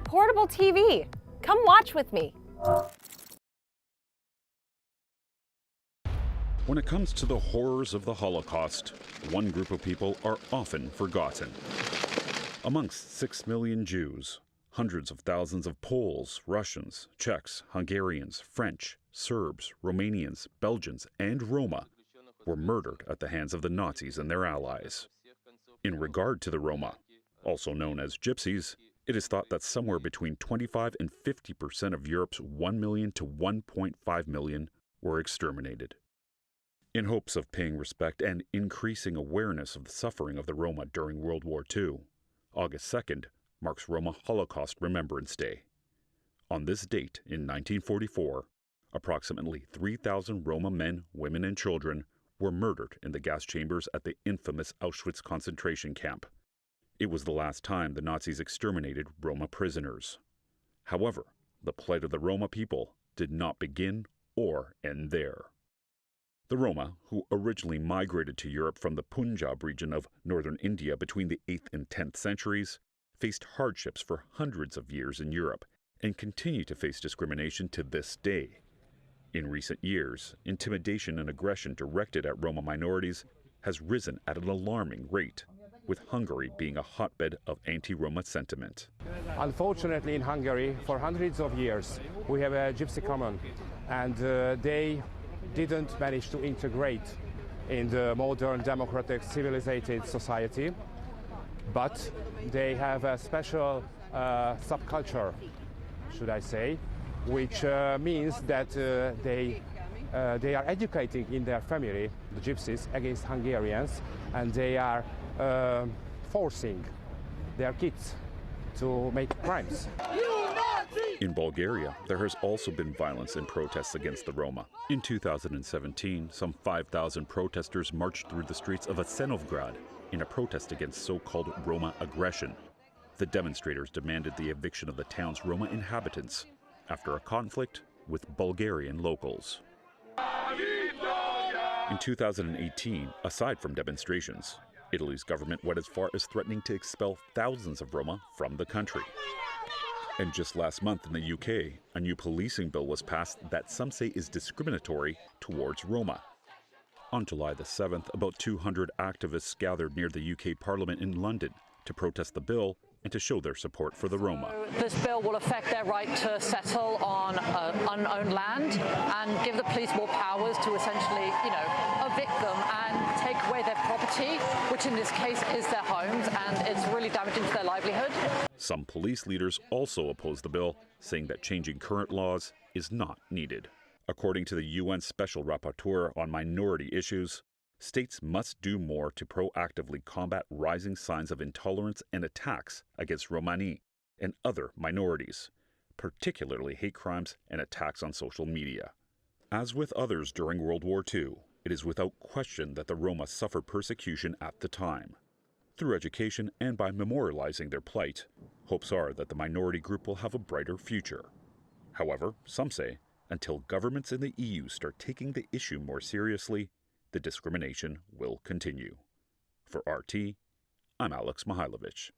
Portable TV. Come watch with me. When it comes to the horrors of the Holocaust, one group of people are often forgotten. Amongst 6 million Jews, hundreds of thousands of Poles, Russians, Czechs, Hungarians, French, Serbs, Romanians, Belgians, and Roma were murdered at the hands of the Nazis and their allies. In regard to the Roma, also known as Gypsies, it is thought that somewhere between 25 and 50% of Europe's 1 million to 1.5 million were exterminated. In hopes of paying respect and increasing awareness of the suffering of the Roma during World War II, August 2nd marks Roma Holocaust Remembrance Day. On this date in 1944, approximately 3,000 Roma men, women, and children were murdered in the gas chambers at the infamous Auschwitz concentration camp. It was the last time the Nazis exterminated Roma prisoners. However, the plight of the Roma people did not begin or end there. The Roma, who originally migrated to Europe from the Punjab region of northern India between the 8th and 10th centuries, faced hardships for hundreds of years in Europe and continue to face discrimination to this day. In recent years, intimidation and aggression directed at Roma minorities has risen at an alarming rate, with Hungary being a hotbed of anti-Roma sentiment. Unfortunately, in Hungary, for hundreds of years, we have a Gypsy common, and they didn't manage to integrate in the modern, democratic, civilized society, but they have a special subculture, should I say, which means that they are educating in their family, the Gypsies, against Hungarians, and they are forcing their kids to make crimes. In Bulgaria, there has also been violence and protests against the Roma. In 2017, some 5,000 protesters marched through the streets of Asenovgrad in a protest against so-called Roma aggression. The demonstrators demanded the eviction of the town's Roma inhabitants after a conflict with Bulgarian locals. In 2018, aside from demonstrations, Italy's government went as far as threatening to expel thousands of Roma from the country. And just last month in the UK, a new policing bill was passed that some say is discriminatory towards Roma. On July the 7th, about 200 activists gathered near the UK Parliament in London to protest the bill and to show their support for the Roma. This bill will affect their right to settle on unowned land and give the police more powers to essentially, evict them and take away their property, which in this case is their homes, and it's really damaging to their livelihood. Some police leaders also oppose the bill, saying that changing current laws is not needed. According to the UN Special Rapporteur on Minority Issues, states must do more to proactively combat rising signs of intolerance and attacks against Romani and other minorities, particularly hate crimes and attacks on social media. As with others during World War II, it is without question that the Roma suffered persecution at the time. Through education and by memorializing their plight, hopes are that the minority group will have a brighter future. However, some say, until governments in the EU start taking the issue more seriously, the discrimination will continue. For RT, I'm Alex Mihailovich.